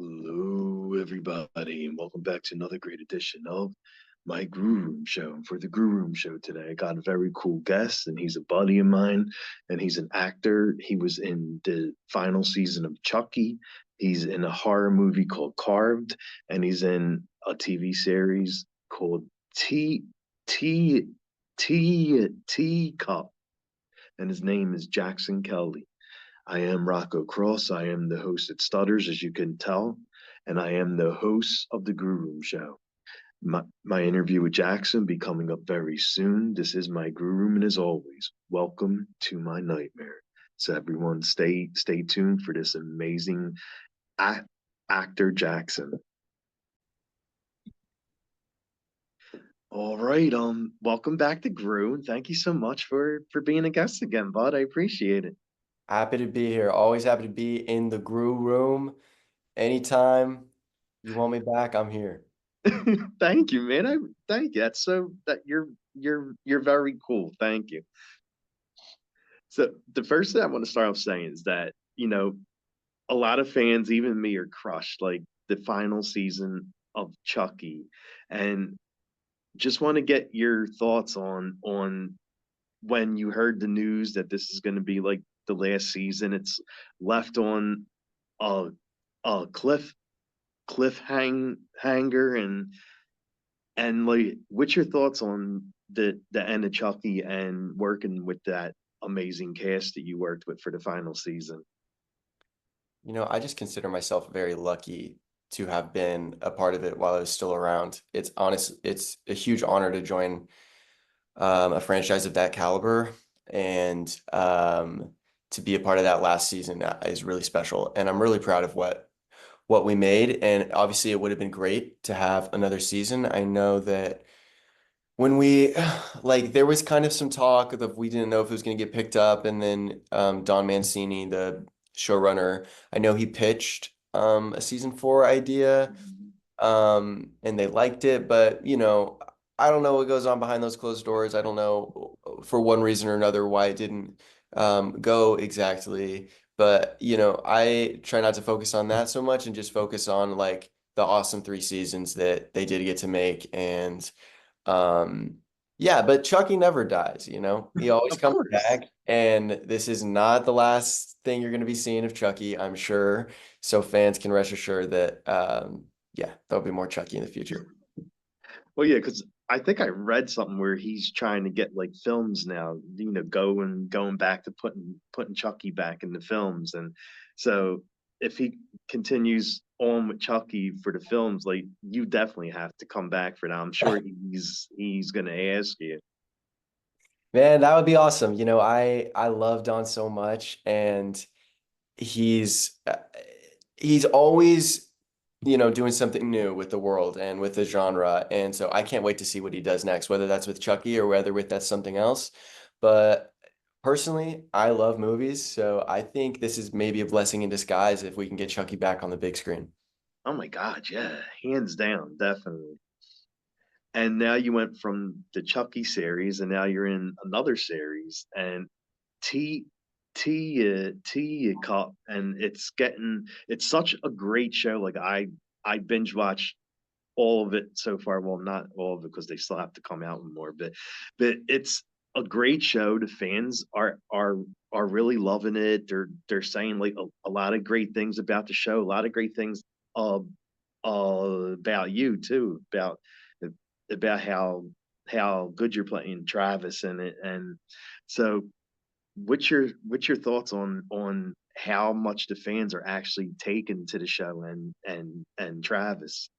Hello, everybody, and welcome back to another great edition of my Grue Rume Show. And for the Grue Rume Show today, I got a very cool guest, and he's a buddy of mine, and he's an actor. He was in the final season of Chucky. He's in a horror movie called Carved, and he's in a TV series called T T TeaCup, and his name is Jackson Kelly. I am Rocco Cross. I am the host at Stutters, as you can tell, and I am the host of the Grue Rume Show. My interview with Jackson be coming up very soon. This is my Grue Room, and as always, welcome to my nightmare. So everyone, stay tuned for this amazing actor Jackson. All right, welcome back to Grue, and thank you so much for being a guest again, bud. I appreciate it. Happy to be here. Always happy to be in the Grue Room. Anytime you want me back, I'm here. Thank you, man. I thank you. That's so that you're very cool. Thank you. So the first thing I want to start off saying is that, a lot of fans, even me, are crushed like the final season of Chucky. And just want to get your thoughts on when you heard the news that this is going to be like the last season. It's left on a a hanger, and like, what's your thoughts on the end of Chucky and working with that amazing cast that you worked with for the final season? I just consider myself very lucky to have been a part of it while I was still around. It's a huge honor to join a franchise of that caliber, and to be a part of that last season is really special. And I'm really proud of what we made. And obviously, it would have been great to have another season. I know that when we like there was kind of some talk of we didn't know if it was going to get picked up, and then Don Mancini, the showrunner, I know he pitched a season four idea, and they liked it, but I don't know what goes on behind those closed doors. I don't know for one reason or another why it didn't go exactly. But I try not to focus on that so much and just focus on like the awesome three seasons that they did get to make. And um, yeah, but Chucky never dies, he always Of comes course. back. And this is not the last thing you're going to be seeing of Chucky, I'm sure. So fans can rest assured that, yeah, there'll be more Chucky in the future. Well, yeah, because I think I read something where he's trying to get like films now, going back to putting Chucky back in the films. And so if he continues on with Chucky for the films, like, you definitely have to come back for that. I'm sure he's gonna ask you. Man, that would be awesome. I love Don so much, and he's he's always doing something new with the world and with the genre, and so I can't wait to see what he does next, whether that's with Chucky or whether with that's something else. But personally, I love movies, so I think this is maybe a blessing in disguise if we can get Chucky back on the big screen. Oh my God, yeah, hands down, definitely. And now you went from the Chucky series, and now you're in another series, and T T Cup, and it's such a great show. Like, I binge watched all of it so far. Well, not all of it because they still have to come out with more, but it's a great show. The fans are really loving it. They're saying like a lot of great things about the show, a lot of great things uh, about you too, about how good you're playing Travis in it. And so what's your thoughts on how much the fans are actually taken to the show and Travis?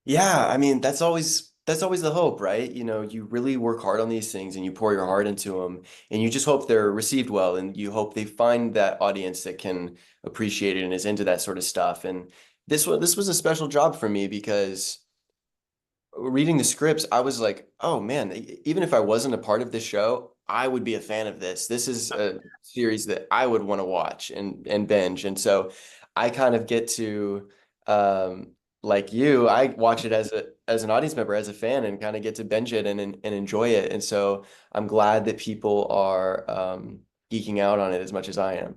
Yeah, I mean, that's always the hope, right? You really work hard on these things and you pour your heart into them, and you just hope they're received well, and you hope they find that audience that can appreciate it and is into that sort of stuff. And this was a special job for me because reading the scripts, I was like, oh man, even if I wasn't a part of this show, I would be a fan of this. This is a series that I would want to watch and binge. And so I kind of get to like you, I watch it as an audience member, as a fan, and kind of get to binge it and enjoy it. And so I'm glad that people are geeking out on it as much as I am.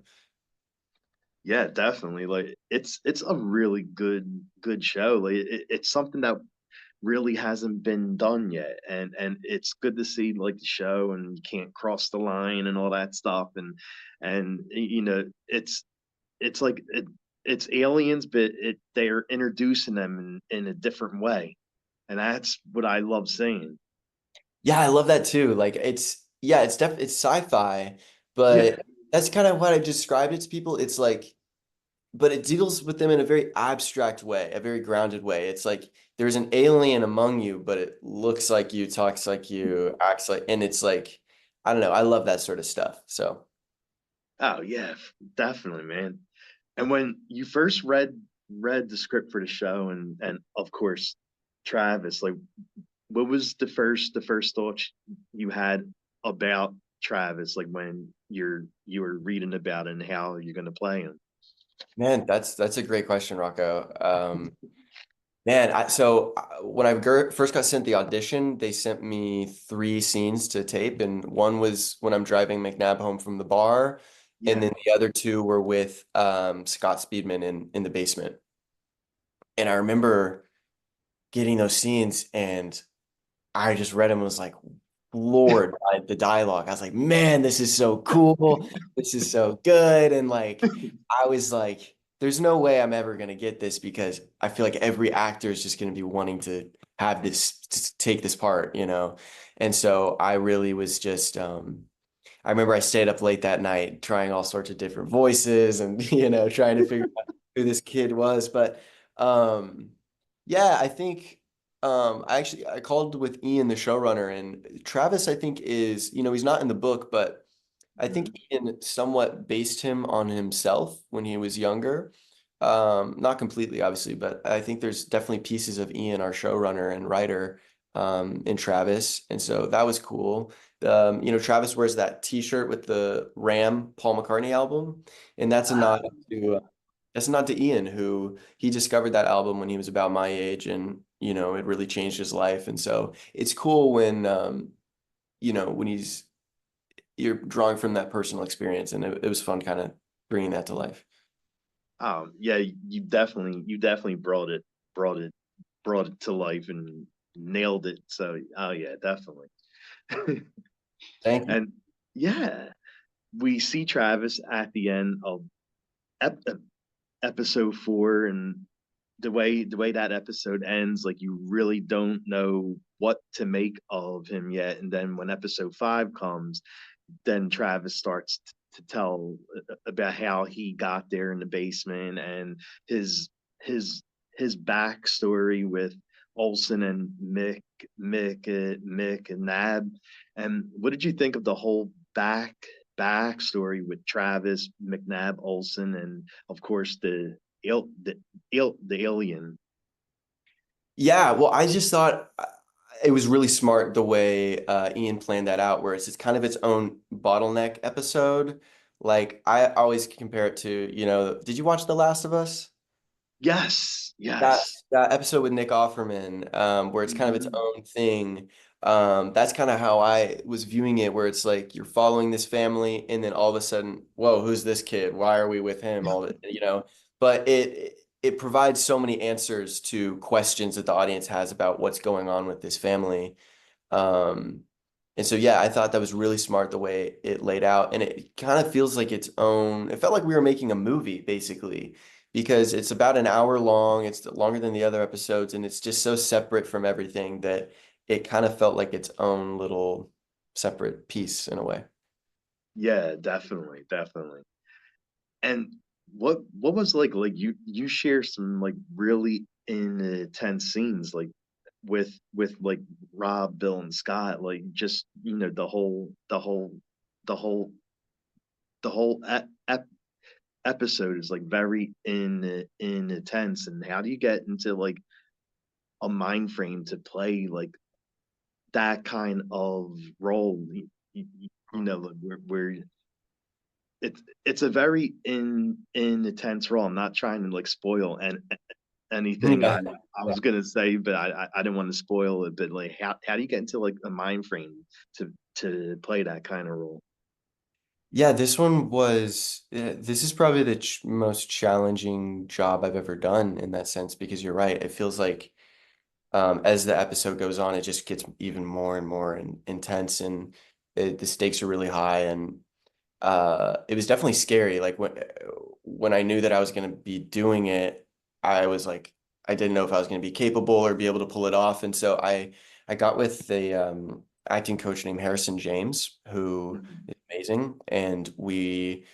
Yeah, definitely. Like it's a really good show. Like it's something that really hasn't been done yet, and it's good to see like the show, and you can't cross the line and all that stuff, and you know it's like it's aliens, but they're introducing them in a different way, and that's what I love seeing. Yeah, I love that too. Like it's yeah, it's sci-fi, Yeah. but that's kind of what I described it to people. It's like, but it deals with them in a very abstract way, a very grounded way. It's like there's an alien among you, but it looks like you, talks like you, acts like, and it's like, I don't know. I love that sort of stuff. So, Oh yeah, definitely, man. And when you first read the script for the show, and of course Travis, like what was the first thought you had about Travis, like when you were reading about it and how you're gonna play him? man, that's a great question, Rocco. Man, when I first got sent the audition, they sent me three scenes to tape, and one was when I'm driving McNabb home from the bar, and Yeah. then the other two were with Scott Speedman in the basement. And I remember getting those scenes, and I just read them and was like, Lord, the dialogue. I was like, man, this is so cool. This is so good. And like, I was like, there's no way I'm ever gonna get this because I feel like every actor is just gonna be wanting to have this, to take this part, you know? And so I really was just, I remember I stayed up late that night trying all sorts of different voices and, trying to figure out who this kid was. But, um, yeah, I think I called with Ian, the showrunner, and Travis, I think is, he's not in the book, but I think Mhm. Ian somewhat based him on himself when he was younger. Not completely, obviously, but I think there's definitely pieces of Ian, our showrunner and writer, in Travis, and so that was cool. Travis wears that T-shirt with the Ram Paul McCartney album, and that's a nod to Ian, who he discovered that album when he was about my age, and it really changed his life. And so it's cool when when you're drawing from that personal experience, and it was fun kind of bringing that to life. Yeah, you definitely brought it brought it to life and nailed it. So, oh yeah, definitely. Thank you. And yeah, we see Travis at the end of ep episode 4, and the way that episode ends, like you really don't know what to make of him yet. And then when episode 5 comes, then Travis starts to tell about how he got there in the basement, and his his his backstory with Olson and Mick and Nab. And what did you think of the whole backstory with Travis, McNabb, Olson, and of course the alien? Yeah, well, I just thought it was really smart the way Ian planned that out, where it's kind of its own bottleneck episode. Like I always compare it to, did you watch The Last of Us? Yes, That yes. that episode with Nick Offerman, where it's kind of its Mhm. own thing. That's kind of how I was viewing it, where it's like you're following this family, and then all of a sudden, whoa, who's this kid? Why are we with him? But it provides so many answers to questions that the audience has about what's going on with this family. Um, and so, yeah, I thought that was really smart the way it laid out. And it kind of feels like its own, it felt like we were making a movie, basically, because it's about an hour long. It's longer than the other episodes. And it's just so separate from everything that it kind of felt like its own little separate piece in a way. Yeah, definitely, definitely. And what was like you share some like really intense scenes, like with like Rob, Bill, and Scott, like just the whole the whole episode is like very in intense. And how do you get into like a mind frame to play like that kind of role? Like, where it's a very in intense role. I'm not trying to like spoil anything. I Yeah. I Yeah. was gonna say, but I didn't want to spoil it. But like, how do you get into like a mind frame to play that kind of role? Yeah, this one was, this is probably the ch most challenging job I've ever done in that sense, because you're right. It feels like as the episode goes on, it just gets even more and more intense, and the stakes are really high. And it was definitely scary. Like when I knew that I was going to be doing it, I was like, I didn't know if I was going to be capable or be able to pull it off. And so I got with the acting coach named Harrison James, who Mhm. is amazing, and we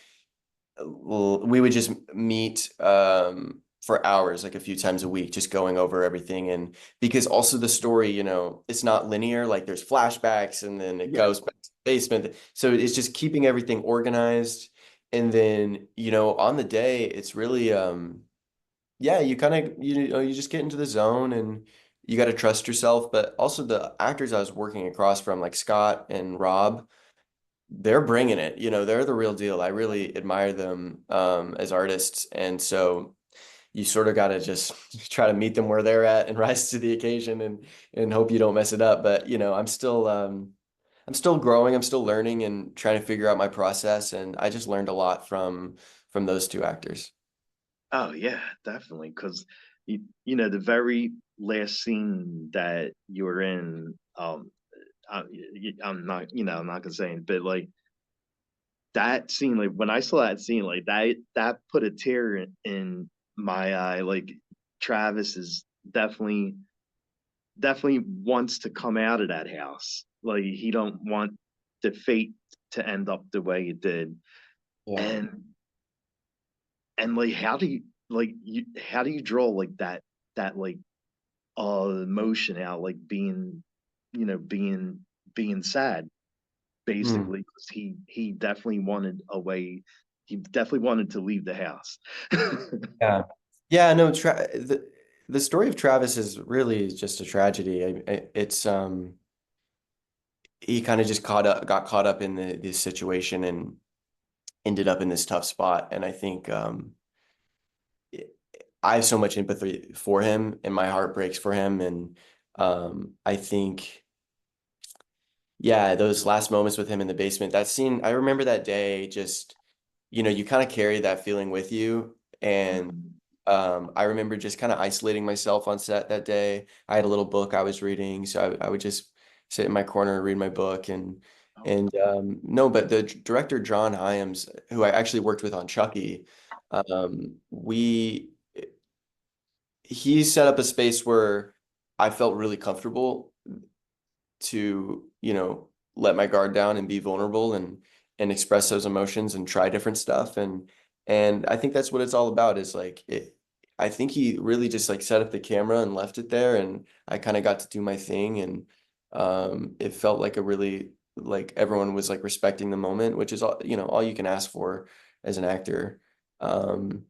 would just meet for hours, like a few times a week, just going over everything. And because also the story, it's not linear, like there's flashbacks and then it Yeah. goes back to the basement. So it's just keeping everything organized. And then, on the day, it's really, yeah, you kind of, you just get into the zone and you got to trust yourself. But also the actors I was working across from, like Scott and Rob, they're bringing it. They're the real deal. I really admire them as artists, and so you sort of got to just try to meet them where they're at and rise to the occasion, and hope you don't mess it up. But I'm still growing. I'm still learning and trying to figure out my process, and I just learned a lot from those two actors. Oh yeah, definitely. Because the very last scene that you were in, I'm not gonna say it, but like that scene, like when I saw that scene, like that put a tear in my eye. Like Travis is definitely wants to come out of that house. Like he don't want the fate to end up the way it did. Yeah. And like how do you draw like that like emotion out, like being sad Hmm. basically, because he definitely wanted a way, he definitely wanted to leave the house. Yeah. Yeah, no, the story of Travis is really just a tragedy. It's he kind of just got caught up in this situation and ended up in this tough spot. And I think I have so much empathy for him, and my heart breaks for him. And I think, yeah, those last moments with him in the basement, that scene, I remember that day, just, you kind of carry that feeling with you. And Mhm. I remember just kind of isolating myself on set that day. I had a little book I was reading, so I would just sit in my corner and read my book. Oh, And no, but the director John Hyams, who I actually worked with on Chucky, we he set up a space where I felt really comfortable to, let my guard down and be vulnerable and express those emotions and try different stuff. And I think that's what it's all about, is like I think he really just like set up the camera and left it there, and I kind of got to do my thing. And it felt like a really, like everyone was like respecting the moment, which is all you can ask for as an actor. Um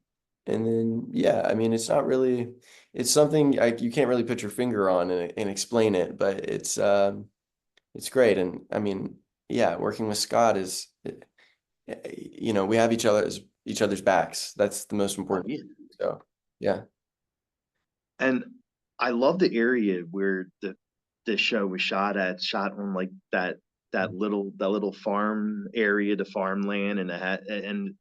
and then, yeah, I mean, it's not really, it's something like you can't really put your finger on and explain it, but it's great. And I mean, yeah, working with Scott is, we have each other's backs. That's the most oh important. yeah. So, yeah. And I love the area where the show was shot on like that little farm area, the farmland, and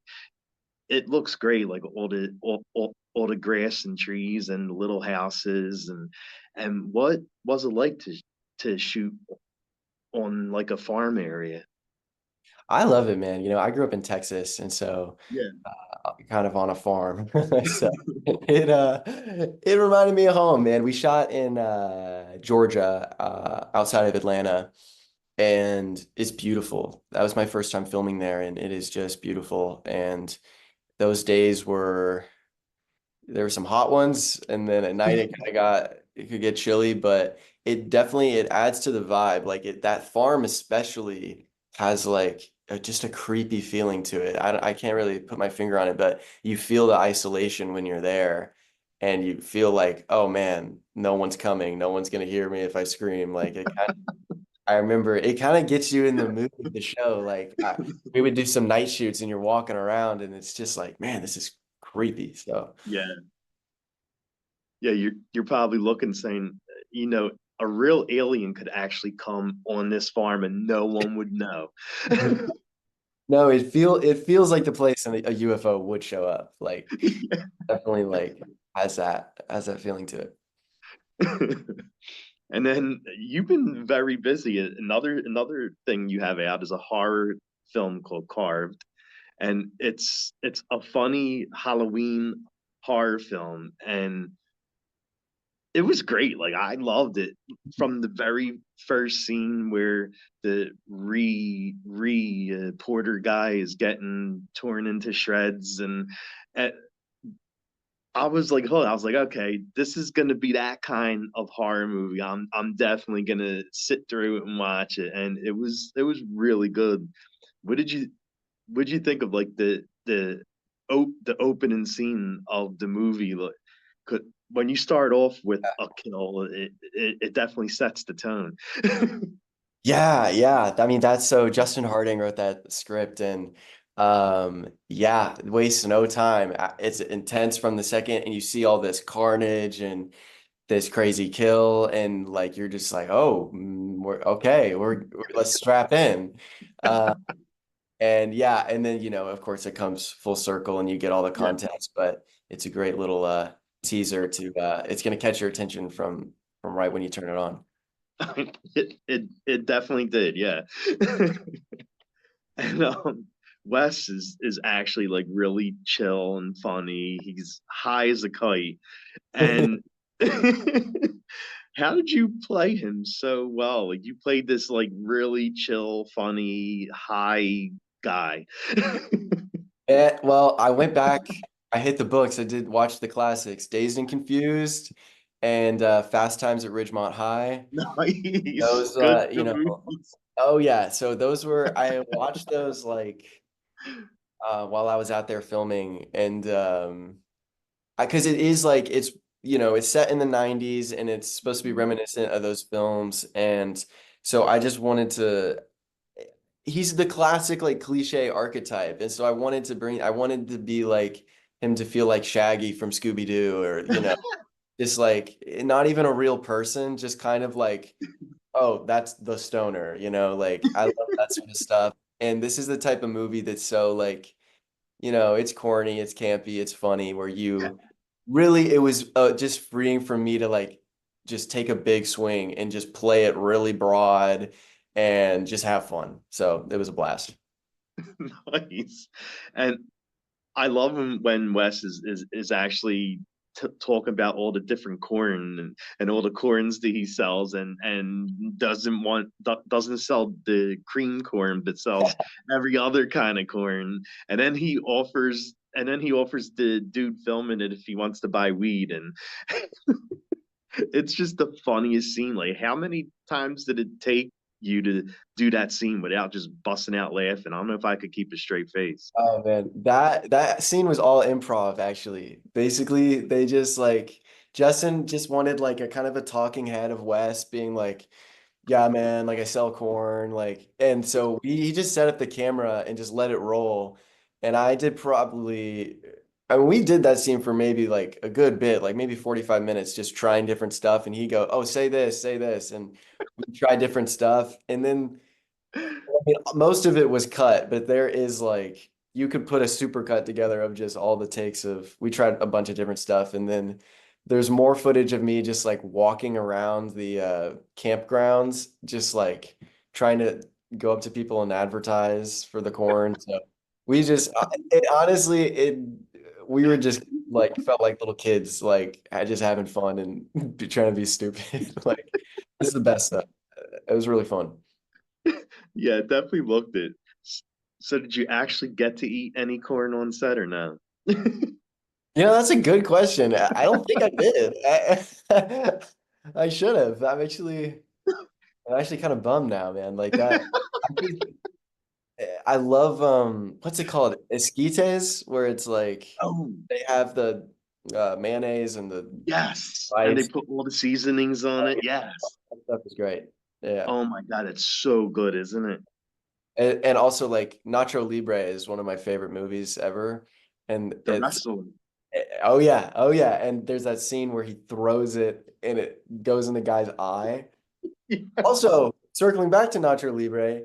it looks great, like all the grass and trees and little houses. And what was it like to shoot on like a farm area? I love it, man. I grew up in Texas, and so Yeah. kind of on a farm. So it reminded me of home, man. We shot in Georgia, outside of Atlanta, and it's beautiful. That was my first time filming there, and it is just beautiful. And those days there were some hot ones, and then at night it could get chilly, but it adds to the vibe. Like that farm especially has like just a creepy feeling to it. I can't really put my finger on it, but you feel the isolation when you're there, and you feel like, oh man, no one's coming, no one's gonna hear me if I scream. Like I remember it kind of gets you in the mood of the show. Like we would do some night shoots, and you're walking around, and it's just like, man, this is creepy. So. Yeah. Yeah, you're probably looking saying, you know, a real alien could actually come on this farm and no one would know. No, it feels like the place a UFO would show up. Like definitely like has that feeling to it. And then you've been very busy. Another thing you have out is a horror film called Carved, and it's a funny Halloween horror film, and it was great. Like I loved it from the very first scene where the Porter guy is getting torn into shreds, and I was like, hold on. I was like, okay, this is gonna be that kind of horror movie. I'm definitely gonna sit through it and watch it, and it was really good. What did you what did you think of like the opening scene of the movie? Like, when you start off with a kill, it definitely sets the tone. Yeah, yeah. I mean, that's so Justin Harding wrote that script and yeah, wastes no time. It's intense from the second and you see all this carnage and this crazy kill and like you're just like, "Oh, we're okay. Let's strap in." Uh and yeah, and then of course it comes full circle and you get all the Yeah, context, but it's a great little teaser to it's going to catch your attention from right when you turn it on. it definitely did. Yeah. And Wes is actually like really chill and funny. He's high as a kite. And how did you play him so well? Like you played this like really chill, funny, high guy. Well, I went back, I hit the books, I did watch the classics, Dazed and Confused and Fast Times at Ridgemont High. Nice. Those Good movies. oh yeah, so those were I watched those like while I was out there filming and because it is like it's set in the 90s and it's supposed to be reminiscent of those films and so I just wanted to he's the classic like cliche archetype and so I wanted to be like him to feel like Shaggy from Scooby-Doo or just like not even a real person just kind of like oh that's the stoner like I love that sort of stuff and this is the type of movie that's so like it's corny, it's campy, it's funny, where you really, it was just freeing for me to like just take a big swing and just play it really broad and just have fun. So it was a blast. Nice. And I love him when Wes is actually talking about all the different corn and all the corns that he sells and doesn't sell the cream corn but sells every other kind of corn and then he offers the dude filming it if he wants to buy weed and it's just the funniest scene. Like how many times did it take you to do that scene without just busting out laughing? I don't know if I could keep a straight face. Oh man, that scene was all improv actually. Basically, they just like Justin just wanted like a kind of a talking head of Wes being like, yeah, man, like I sell corn, like, and so he just set up the camera and just let it roll. And I did I mean, we did that scene for maybe like a good bit, like maybe 45 minutes, just trying different stuff. And he go, oh, say this. And we try different stuff. And then I mean, most of it was cut, but there is like you could put a super cut together of just all the takes of we tried a bunch of different stuff and then there's more footage of me just like walking around the campgrounds just like trying to go up to people and advertise for the corn. So we just honestly it we were just like felt like little kids like just having fun and trying to be stupid. Like this is the best stuff. It was really fun. Yeah, it definitely looked it. So did you actually get to eat any corn on set or no? That's a good question. I don't think I did. I should have. I'm actually kind of bummed now, man. Like that. I love what's it called? Esquites, where it's like Oh, they have the mayonnaise and the yes. And they rice. put all the seasonings on Oh, it. yeah, Yes. that stuff is great. Yeah. Oh my God, it's so good, isn't it? And also like Nacho Libre is one of my favorite movies ever. And The it's wrestling. oh yeah, oh yeah. And there's that scene where he throws it and it goes in the guy's eye. Also, circling back to Nacho Libre,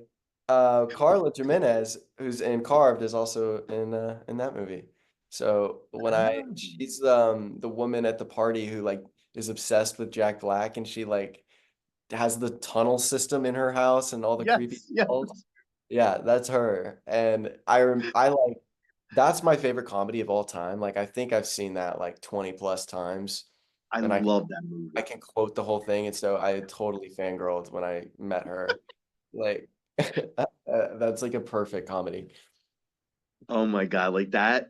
Carla Jimenez who's in Carved, is also in that movie. So Oh, she's the woman at the party who like is obsessed with Jack Black, and she like has the tunnel system in her house and all the creepy yes, yes. dolls. Yeah, that's her. And I like that's my favorite comedy of all time. Like I think I've seen that like 20 plus times, I and love that I movie. can quote the whole thing. And so I totally fangirled when I met her. Like that's like a perfect comedy. Oh my God, like that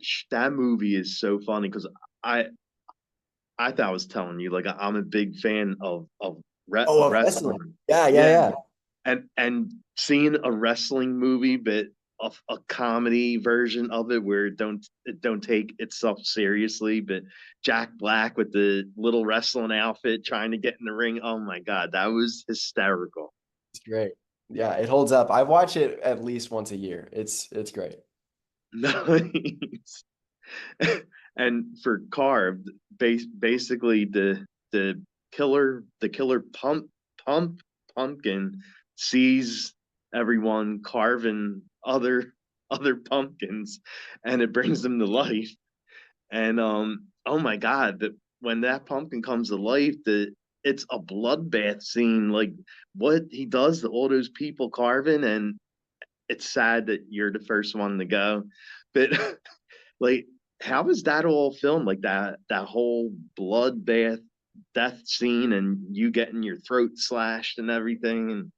movie is so funny because I I thought I was telling you like I'm a big fan Oh, of of wrestling. wrestling. Yeah, yeah, Yeah, yeah. and seeing a wrestling movie, but a comedy version of it where it don't take itself seriously, but Jack Black with the little wrestling outfit trying to get in the ring. Oh my God, that was hysterical. It's great. Yeah, it holds up. I watch it at least once a year. It's great. Nice. And for carved, basically the killer pump pumpkin sees everyone carving other pumpkins, and it brings them to life. And oh my God, that when that pumpkin comes to life, it's a bloodbath scene. Like what he does to all those people carving, and it's sad that you're the first one to go, but like how is that all filmed? Like that whole bloodbath death scene, and you getting your throat slashed and everything, and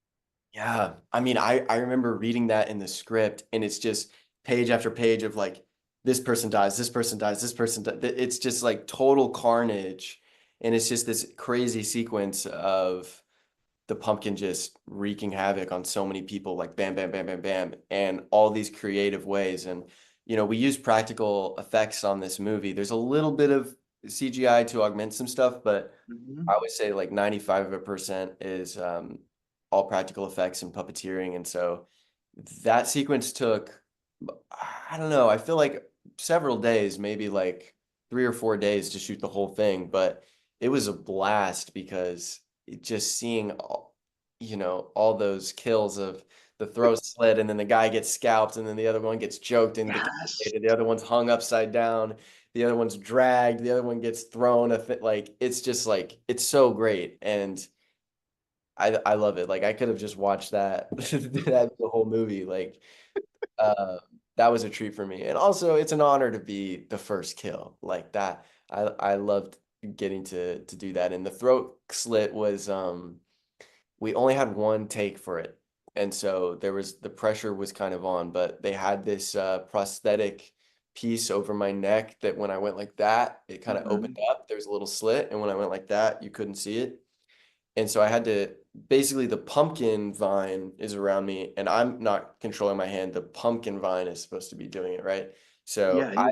Yeah. I mean, I remember reading that in the script, and it's just page after page of like this person dies, this person dies, this person dies. It's just like total carnage. And it's just this crazy sequence of the pumpkin just wreaking havoc on so many people, like bam, bam, bam, bam, bam, and all these creative ways. And, we use practical effects on this movie. There's a little bit of CGI to augment some stuff, but Mhm. I would say like 95% is all practical effects and puppeteering. And so that sequence took, I don't know, I feel like several days, maybe like 3 or 4 days to shoot the whole thing, but it was a blast because just seeing all those kills of the throat slit, and then the guy gets scalped, and then the other one gets choked and Yes. decapitated, the other one's hung upside down, the other one's dragged, the other one gets thrown like it's just like it's so great. And I love it. Like I could have just watched that that the whole movie. Like uh that was a treat for me. And also it's an honor to be the first kill. Like that. I loved getting to do that. And the throat slit was we only had one take for it. And so the pressure was kind of on, but they had this prosthetic piece over my neck that when I went like that, it kind of opened Mhm. up. There was a little slit, and when I went like that, you couldn't see it. And so I had to basically the pumpkin vine is around me, and I'm not controlling my hand. The pumpkin vine is supposed to be doing it, right? So Yeah,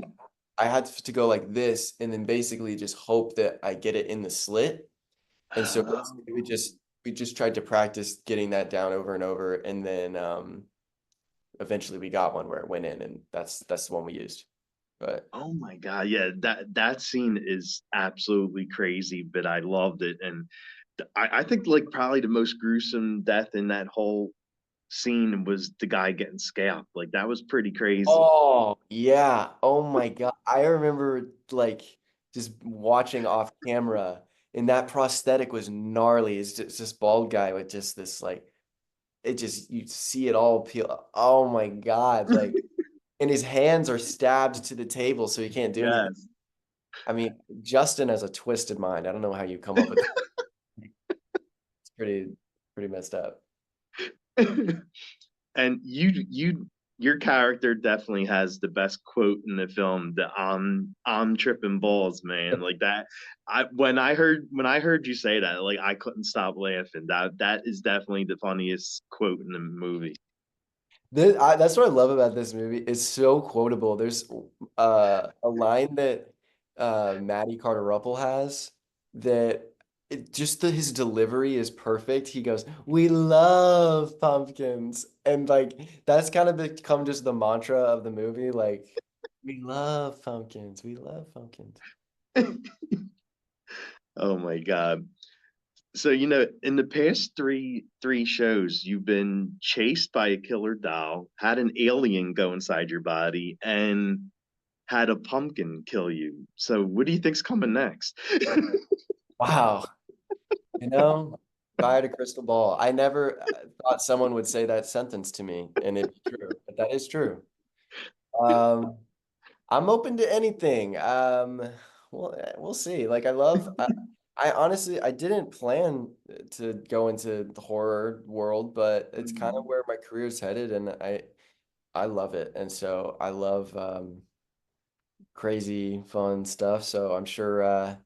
I had to go like this and then basically just hope that I get it in the slit. And so yeah. basically we just tried to practice getting that down over and over, and then eventually we got one where it went in, and that's the one we used. But Oh my God, yeah, that scene is absolutely crazy, but I loved it, and I think like probably the most gruesome death in that whole scene was the guy getting scalped. Like that was pretty crazy. oh yeah, oh my God, I remember like just watching off camera, and that prosthetic was gnarly. It's just this bald guy with just this like it just you see it all peel. Oh my God, like and his hands are stabbed to the table so he can't do anything. Yes. I mean, Justin has a twisted mind. I don't know how you come up with that. It's pretty messed up. And your character definitely has the best quote in the film, the I'm tripping balls, man. Like that. I when I heard you say that, like I couldn't stop laughing. That is definitely the funniest quote in the movie. That's what I love about this movie. It's so quotable. There's a line that Maddie Carter-Ruppel has that his delivery is perfect. He goes, "We love pumpkins," and like that's kind of become just the mantra of the movie. Like, we love pumpkins. We love pumpkins. Oh my God. So, in the past three shows, you've been chased by a killer doll, had an alien go inside your body, and had a pumpkin kill you. So, what do you think's coming next? Wow. You know, if I had a crystal ball, I never thought someone would say that sentence to me, and it's true, but that is true. Um, I'm open to anything. We'll see. Like I honestly, I didn't plan to go into the horror world, but it's kind of Mm. where my career's headed, and I love it. And so I love crazy, fun stuff. So I'm sure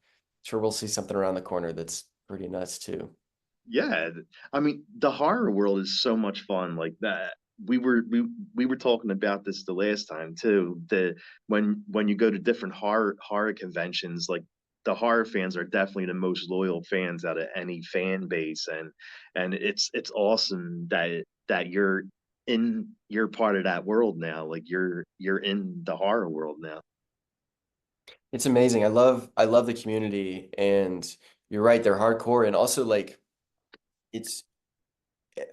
we'll see something around the corner that's pretty nuts too. Yeah, I mean, the horror world is so much fun. Like that, we were talking about this the last time too. The when you go to different horror conventions, like the horror fans are definitely the most loyal fans out of any fan base, and it's awesome that you're part of that world now. Like you're in the horror world now. It's amazing. I love the community, and you're right, they're hardcore, and also like it's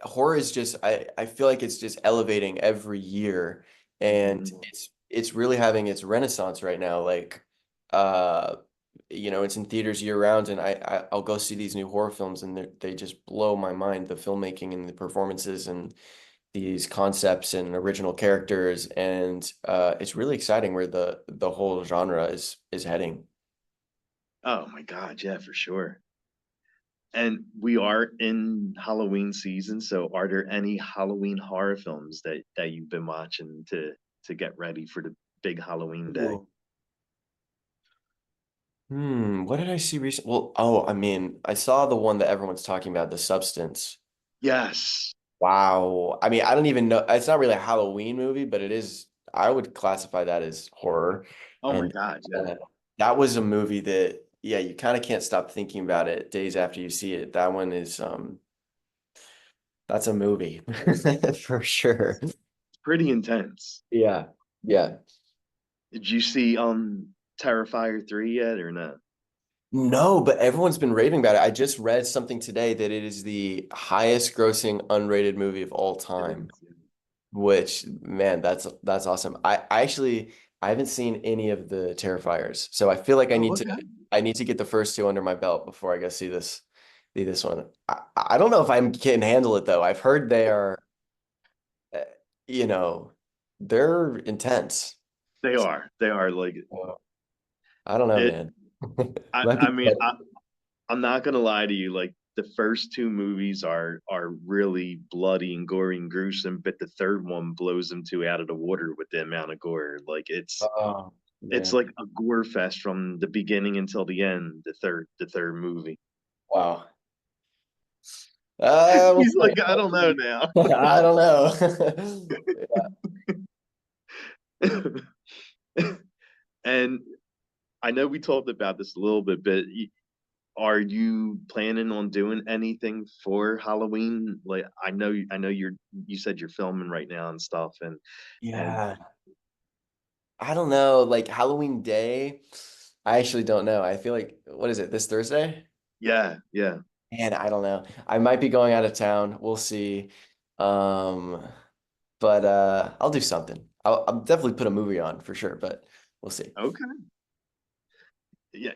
horror is just I feel like it's just elevating every year, and Mhm. it's really having its renaissance right now. Like uh it's in theaters year round, and I'll go see these new horror films, and they just blow my mind, the filmmaking and the performances and these concepts and original characters, and it's really exciting where the whole genre is heading. Oh my God, yeah, for sure. And we are in Halloween season, so are there any Halloween horror films that you've been watching to get ready for the big Halloween day? Ooh. What did I see recently? Well, oh, I mean, I saw the one that everyone's talking about, The Substance. Yes. Wow. I mean, I don't even know. It's not really a Halloween movie, but it is, I would classify that as horror. Oh my And God, yeah. uh, that was a movie that, yeah, you kind of can't stop thinking about it days after you see it. That one is, that's a movie for sure. It's pretty intense. Yeah. Yeah. Did you see Terrifier 3 yet or not? No, but everyone's been raving about it. I just read something today that it is the highest grossing unrated movie of all It time, is. which man, that's awesome. I actually I haven't seen any of the Terrifiers, so I feel like Oh, okay. I need to get the first two under my belt before I go see this one. I don't know if I can handle it though. I've heard they are, uh, you know, they're intense. They are. They are like So, I don't know, it. man. I Might be I mean, I'm not gonna lie to you. Like the first two movies are really bloody and gory and gruesome, but the third one blows them two out of the water with the amount of gore. Like Oh it's man. like a gore fest from the beginning until the end. The third movie. Wow. We'll He's see. like, I don't know now. I don't know. And I know we talked about this a little bit, but are you planning on doing anything for Halloween? Like I know you said you're filming right now and stuff, and Yeah. I don't know. Like Halloween Day, I actually don't know. I feel like, what is it, this Thursday? yeah, yeah. And I don't know. I might be going out of town. We'll see. Um, but I'll do something. I'll definitely put a movie on for sure, but we'll see. Okay. Yeah,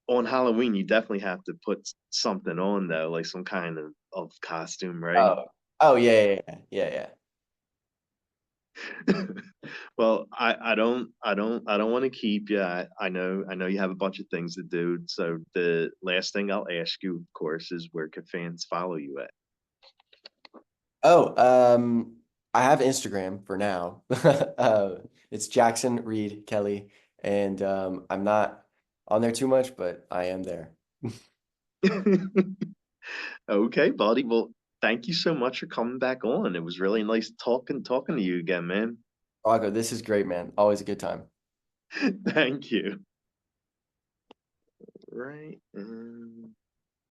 on Halloween you definitely have to put something on though, like some kind of costume, right? Oh, oh yeah. Well, I don't want to keep you. I know you have a bunch of things to do. So the last thing I'll ask you, of course, is where can fans follow you at? Oh, I have Instagram for now. It's Jackson Reed Kelly, and I'm not on there too much, but I am there. Okay, buddy. Well, thank you so much for coming back on. It was really nice talking to you again, man. Rocco, this is great, man. Always a good time. Thank you. Right.